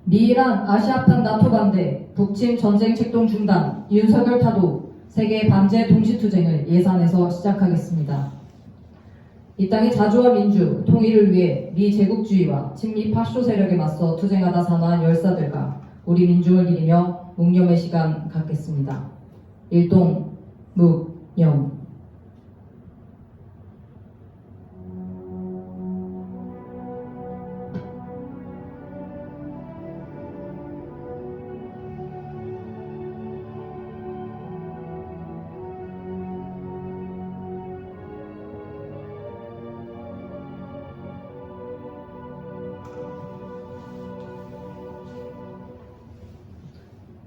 미이란 아시아판 나토 반대, 북침 전쟁 책동 중단, 윤석열 타도, 세계 반제 동시투쟁을 예산에서 시작하겠습니다. 이 땅의 자주와 민주, 통일을 위해 미제국주의와 친미 파쇼 세력에 맞서 투쟁하다 사노한 열사들과 우리 민중을 기리며 묵념의 시간 갖겠습니다. 일동 묵념.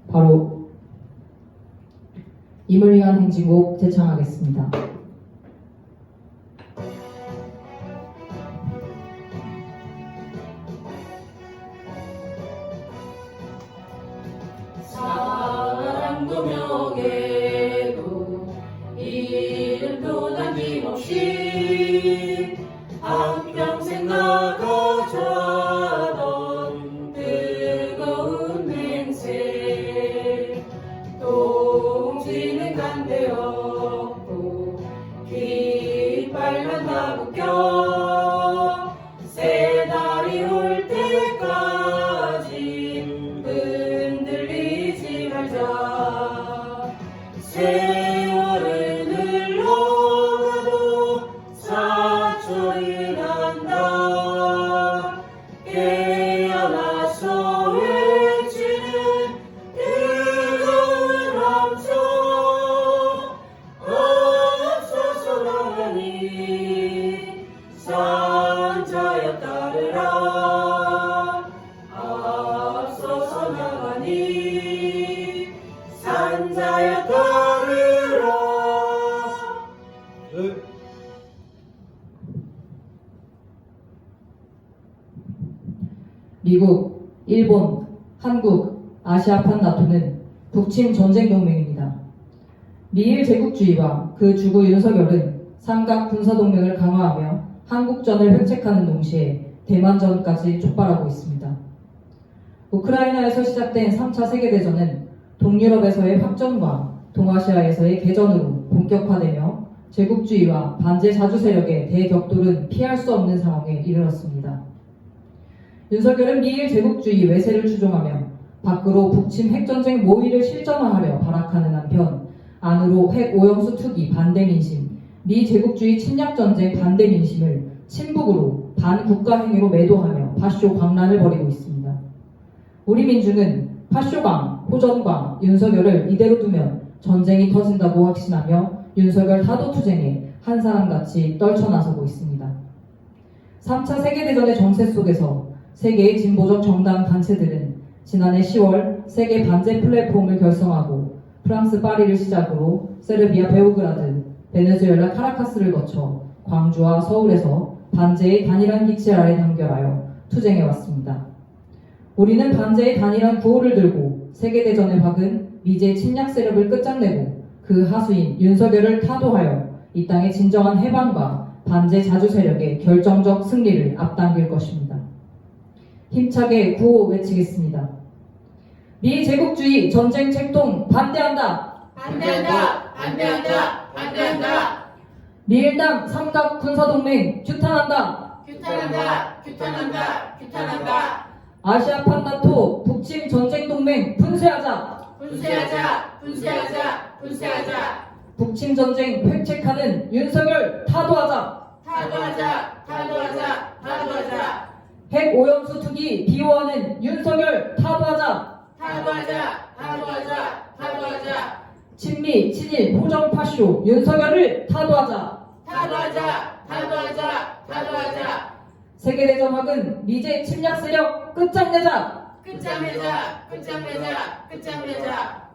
바로 임을 위한 행진곡 제창하겠습니다. 사랑도 명예도 이름도 남김없이 한평생 나가자던 뜨거운 맹세 동지는 간대었고 깃발만 나부껴 새 달이 올 때까지 흔들리지 말자. 세월은 흘러가도 사철이 난다. 깨어나서 외치는 뜨거운 함성 앞서서 나가니 산자여 따르라. 앞서서 나가니 산자여 따르라. 미국, 일본, 한국, 아시아판 나토는 북침 전쟁 동맹입니다. 미일 제국주의와 그 주구 윤석열은 삼각 군사동맹을 강화하며 한국전을 획책하는 동시에 대만전까지 촉발하고 있습니다. 우크라이나에서 시작된 3차 세계대전은 동유럽에서의 확전과 동아시아에서의 개전으로 본격화되며 제국주의와 반제 자주 세력의 대격돌은 피할 수 없는 상황에 이르렀습니다. 윤석열은 미일 제국주의 외세를 추종하며 밖으로 북침 핵전쟁 모의를 실전화하려 발악하는 한편 안으로 핵 오염수 투기 반대 민심, 미제국주의 침략전쟁 반대 민심을 친북으로 반국가 행위로 매도하며 파쇼 광란을 벌이고 있습니다. 우리 민중은 파쇼광, 호전광, 윤석열을 이대로 두면 전쟁이 터진다고 확신하며 윤석열 타도투쟁에 한 사람같이 떨쳐나서고 있습니다. 3차 세계대전의 정세 속에서 세계의 진보적 정당 단체들은 지난해 10월 세계 반제 플랫폼을 결성하고 프랑스 파리를 시작으로 세르비아 베오그라드, 베네수엘라 카라카스를 거쳐 광주와 서울에서 반제의 단일한 기치 아래 단결하여 투쟁해왔습니다. 우리는 반제의 단일한 구호를 들고 세계대전의 확은 미제 침략 세력을 끝장내고 그 하수인 윤석열을 타도하여 이 땅의 진정한 해방과 반제 자주 세력의 결정적 승리를 앞당길 것입니다. 힘차게 구호 외치겠습니다. 미제국주의 전쟁 책동 반대한다. 반대한다. 반대한다. 반대한다. 미일남 삼각 군사동맹 규탄한다. 규탄한다. 규탄한다. 규탄한다. 아시아판 나토 북침 전쟁 동맹 분쇄하자. 분쇄하자. 분쇄하자. 분쇄하자. 북침 전쟁 획책하는 윤석열 타도하자. 타도하자. 타도하자. 타도하자. 핵 오염수 투기 비호하는 윤석열 타도하자. 타도하자. 타도하자. 타도하자. 친미 친일 호정 파쇼 윤석열을 타도하자. 타도하자. 타도하자. 타도하자. 세계대전 확은 미제 침략 세력 끝장내자. 끝장내자. 끝장내자. 끝장내자.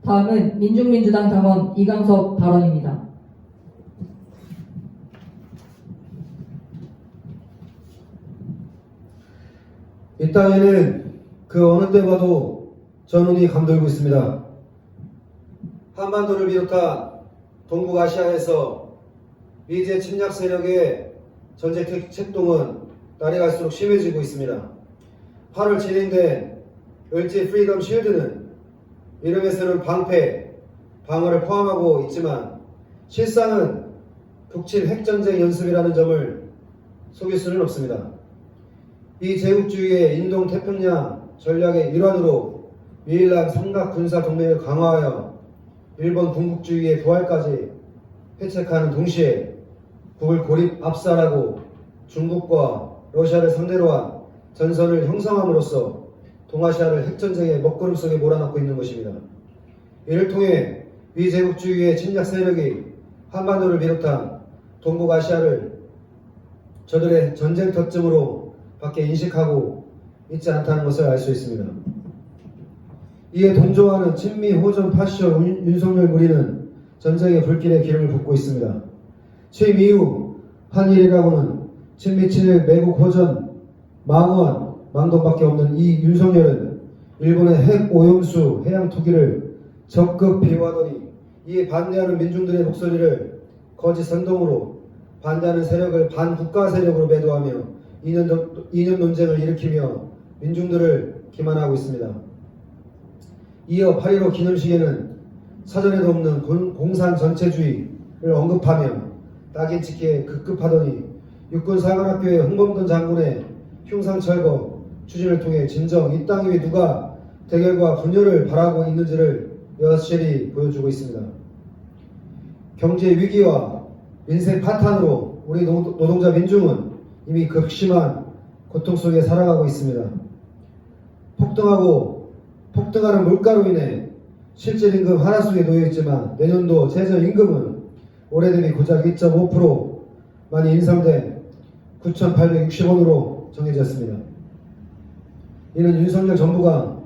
다음은 민중민주당 당원 이강섭 발언입니다. 이 땅에는 그 어느 때 봐도 전운이 감돌고 있습니다. 한반도를 비롯한 동북아시아에서 미제 침략 세력의 전쟁 책동은 날이 갈수록 심해지고 있습니다. 8월 진행된 을지 프리덤 쉴드는 이름에서는 방패, 방어를 포함하고 있지만 실상은 북침 핵전쟁 연습이라는 점을 속일 수는 없습니다. 비제국주의의 인도태평양 전략의 일환으로 미일란 삼각 군사 동맹을 강화하여 일본 군국주의의 부활까지 회책하는 동시에 북을 고립 압살하고 중국과 러시아를 상대로 한 전선을 형성함으로써 동아시아를 핵전쟁의 먹구름 속에 몰아넣고 있는 것입니다. 이를 통해 비제국주의의 침략 세력이 한반도를 비롯한 동북아시아를 저들의 전쟁터쯤으로 밖에 인식하고 있지 않다는 것을 알 수 있습니다. 이에 동조하는 친미 호전 파쇼 윤석열 무리는 전쟁의 불길에 기름을 붓고 있습니다. 취임 이후 한 일이라고는 친미 친일 매국 호전 망원 망동밖에 없는 이 윤석열은 일본의 핵 오염수 해양 투기를 적극 비호하더니 이에 반대하는 민중들의 목소리를 거짓 선동으로 반대하는 세력을 반국가 세력으로 매도하며 이념 논쟁을 일으키며 민중들을 기만하고 있습니다. 이어 8.15 기념식에는 사전에도 없는 공산 전체주의를 언급하며 낙인 찍기에 급급하더니 육군사관학교의 홍범돈 장군의 흉상철거 추진을 통해 진정 이 땅 위에 누가 대결과 분열을 바라고 있는지를 여실히 보여주고 있습니다. 경제 위기와 민생 파탄으로 우리 노동자 민중은 이미 극심한 고통 속에 살아가고 있습니다. 폭등하는 물가로 인해 실질 임금 하락속에 놓여있지만 내년도 최저임금은 올해 대비 고작 2.5% 인상돼 9,860원으로 정해졌습니다. 이는 윤석열 정부가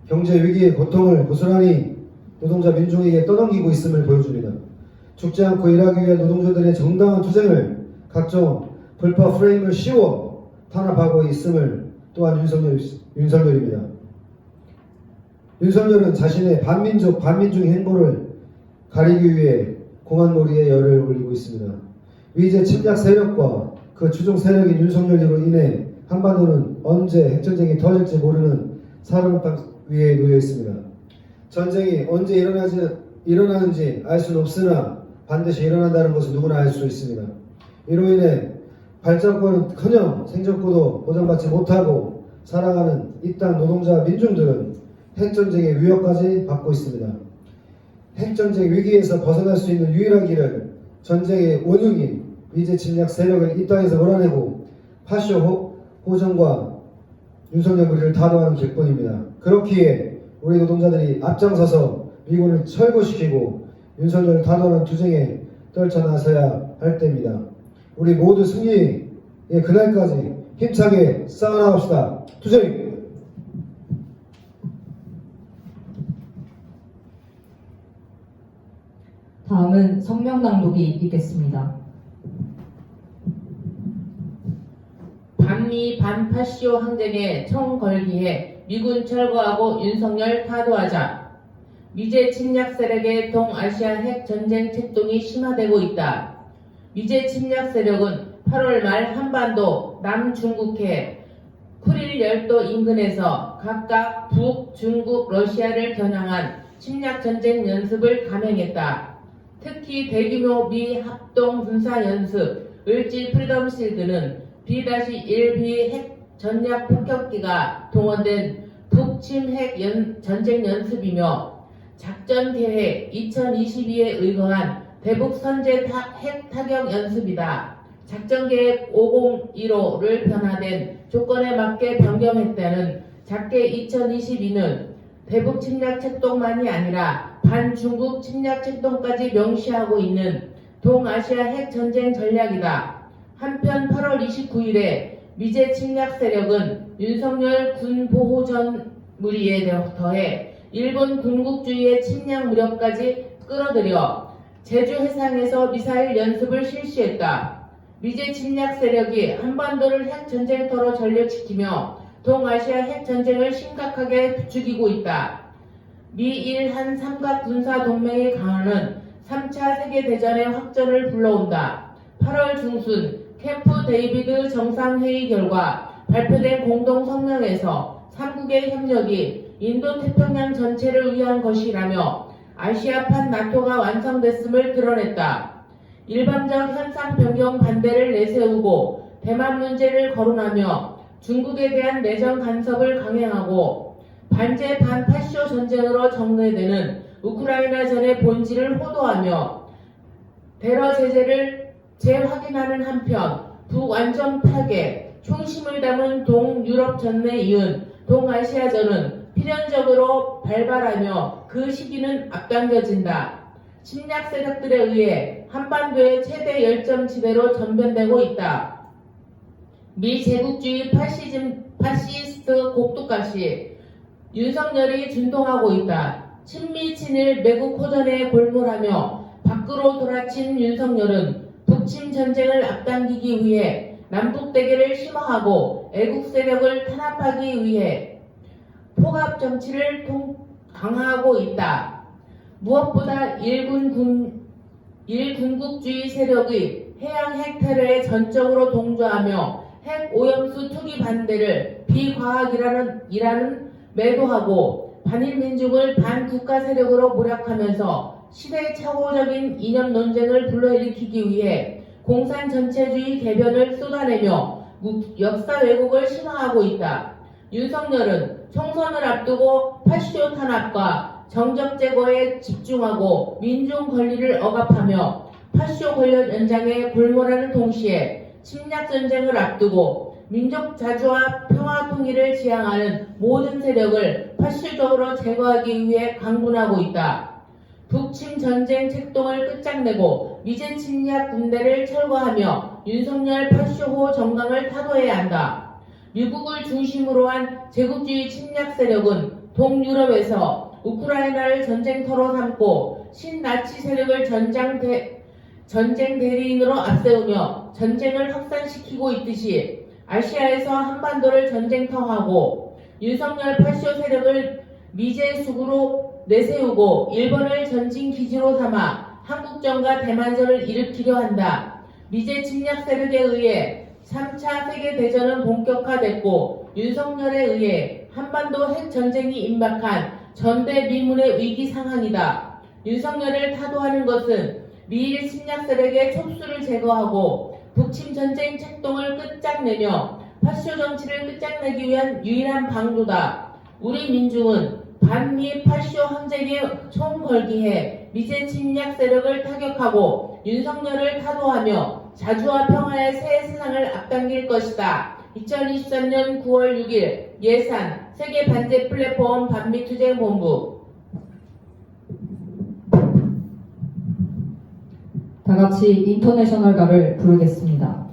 경제 위기의 고통을 고스란히 노동자 민중에게 떠넘기고 있음을 보여줍니다. 죽지 않고 일하기 위한 노동자들의 정당한 투쟁을 각종 불법 프레임을 씌워 탄압하고 있음을 또한 윤석열입니다. 윤석열은 자신의 반민족, 반민중 행보를 가리기 위해 공안놀이에 열을 올리고 있습니다. 위제 침략 세력과 그 추종 세력인 윤석열로 인해 한반도는 언제 핵전쟁이 터질지 모르는 사르름땅 위에 놓여 있습니다. 전쟁이 언제 일어나는지 알 수는 없으나 반드시 일어난다는 것을 누구나 알 수 있습니다. 이로 인해 발전권은커녕 생존권도 보장받지 못하고 살아가는 이 땅 노동자 민중들은 핵전쟁의 위협까지 받고 있습니다. 핵전쟁 위기에서 벗어날 수 있는 유일한 길은 전쟁의 원흉인 위제 침략 세력을 이 땅에서 몰아내고 파쇼 호전과 윤석열 무리를 타도하는 길뿐입니다. 그렇기에 우리 노동자들이 앞장서서 미군을 철거시키고 윤석열을 타도하는 투쟁에 떨쳐나서야 할 때입니다. 우리 모두 승리의 그날까지 힘차게 싸워나갑시다. 투쟁! 다음은 성명 낭독이 있겠습니다. 반미 반파시오 항쟁에 총 걸기해 미군 철거하고 윤석열 타도하자. 미제 침략 세력의 동아시아 핵 전쟁 책동이 심화되고 있다. 미제 침략 세력은 8월 말 한반도 남중국해 쿠릴 열도 인근에서 각각 북, 중국, 러시아를 겨냥한 침략 전쟁 연습을 감행했다. 특히 대규모 미 합동 군사 연습 을지 프리덤 실드는 B-1B 핵 전략 폭격기가 동원된 북침 핵 전쟁 연습이며 작전 계획 2022에 의거한 대북 선제 핵 타격 연습이다. 작전 계획 5015를 변화된 조건에 맞게 변경했다는 작계 2022는 대북 침략 책동만이 아니라 반중국 침략 책동까지 명시하고 있는 동아시아 핵 전쟁 전략이다. 한편 8월 29일에 미제 침략 세력은 윤석열 군 보호전 무리에 더해 일본 군국주의의 침략 무력까지 끌어들여 제주 해상에서 미사일 연습을 실시했다. 미제 침략 세력이 한반도를 핵 전쟁터로 전력시키며 동아시아 핵 전쟁을 심각하게 부추기고 있다. 미일 한 삼각 군사 동맹의 강화는 3차 세계대전의 확전을 불러온다. 8월 중순 캠프 데이비드 정상회의 결과 발표된 공동 성명에서 3국의 협력이 인도태평양 전체를 위한 것이라며 아시아판 나토가 완성됐음을 드러냈다. 일방적 현상 변경 반대를 내세우고 대만 문제를 거론하며 중국에 대한 내정 간섭을 강행하고 반제 반파쇼 전쟁으로 정례되는 우크라이나전의 본질을 호도하며 대러 제재를 재확인하는 한편 북완전 파괴, 총심을 담은 동유럽 전내 이은 동아시아전은 필연적으로 발발하며 그 시기는 앞당겨진다. 침략 세력들에 의해 한반도의 최대 열점지대로 전변되고 있다. 미 제국주의 파시스트 곡두가시 윤석열이 준동하고 있다. 친미 친일 매국 호전에 골몰하며 밖으로 돌아친 윤석열은 북침 전쟁을 앞당기기 위해 남북 대결을 심화하고 애국 세력을 탄압하기 위해 포갑 정치를 강화하고 있다. 무엇보다 일군국주의 세력의 해양 핵 테러에 전적으로 동조하며 핵 오염수 투기 반대를 비과학이라는 매도하고 반일 민중을 반국가 세력으로 모략하면서 시대착오적인 이념 논쟁을 불러일으키기 위해 공산 전체주의 개변을 쏟아내며 역사 왜곡을 심화하고 있다. 윤석열은 총선을 앞두고 파쇼 탄압과 정적 제거에 집중하고 민중 권리를 억압하며 파쇼 권력 연장에 골몰하는 동시에 침략 전쟁을 앞두고 민족 자주와 평화 통일을 지향하는 모든 세력을 파쇼적으로 제거하기 위해 강군하고 있다. 북침 전쟁 책동을 끝장내고 미제 침략 군대를 철거하며 윤석열 파쇼호 정강을 타도해야 한다. 미국을 중심으로 한 제국주의 침략 세력은 동유럽에서 우크라이나를 전쟁터로 삼고 신나치 세력을 전쟁 대리인으로 앞세우며 전쟁을 확산시키고 있듯이 아시아에서 한반도를 전쟁터하고 윤석열 파쇼 세력을 미제숙으로 내세우고 일본을 전진 기지로 삼아 한국전과 대만전을 일으키려 한다. 미제 침략 세력에 의해 3차 세계대전은 본격화됐고 윤석열에 의해 한반도 핵전쟁이 임박한 전대미문의 위기 상황이다. 윤석열을 타도하는 것은 미일 침략 세력의 촉수를 제거하고 북침 전쟁 책동을 끝장내며 파쇼 정치를 끝장내기 위한 유일한 방도다. 우리 민중은 반미 파쇼 항쟁에 총걸기해 미제 침략 세력을 타격하고 윤석열을 타도하며 자주와 평화의 새 세상을 앞당길 것이다. 2023년 9월 6일 예산 세계 반제 플랫폼 반미투쟁본부. 다 같이 인터내셔널가를 부르겠습니다.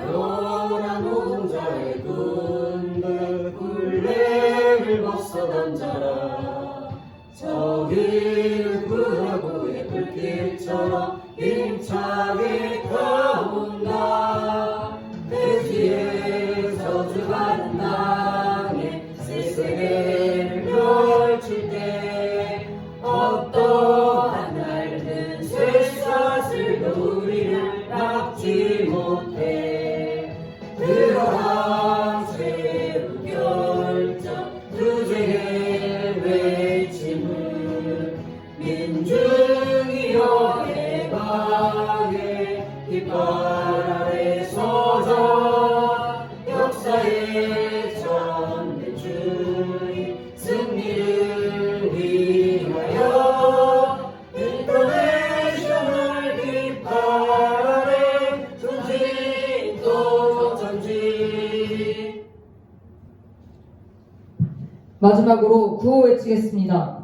태어난 혼자의 군대 굴레를 벗어 던져라. 저기 구하고의 불길처럼 힘차게 가온다. 대지에 저주받은 땅에 새 세계를 펼칠 때 어떠한 날든 쇠사슬도 우리를 막지 못해. 들어라 최후 결정 투쟁의 외침을 민중이여 해방의 깃발 아래 서자. 역사의 전대 주의 승리를 위하여 인터내셔널 깃발 아래 전진 또 전진. 마지막으로 구호 외치겠습니다.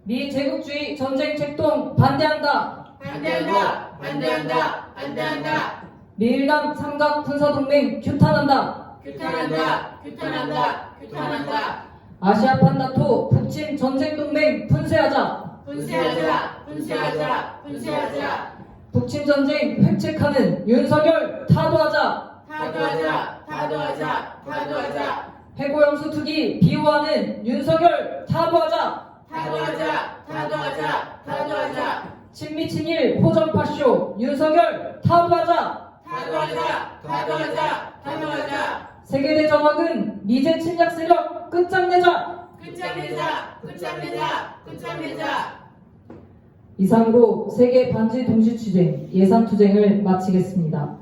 미 제국주의 전쟁 책동 반대한다. 반대한다. 반대한다. 반대한다. 미일남 삼각 군사동맹 규탄한다. 규탄한다. 규탄한다. 규탄한다. 아시아판 나토 북침 전쟁동맹 분쇄하자. 분쇄하자. 분쇄하자. 분쇄하자. 북침 전쟁 획책하는 윤석열 타도하자. 타도하자. 타도하자. 타도하자. 핵오염수 투기 비호하는 윤석열 타도하자. 타도하자, 타도하자, 타도하자, 친미 친일 호전파쇼 윤석열 타도하자. 타도하자, 타도하자, 타도하자. 세계대전학은 미제 침략 세력 끝장내자. 끝장내자, 끝장내자, 끝장내자. 이상으로 세계 반지 동시 투쟁 예산 투쟁을 마치겠습니다.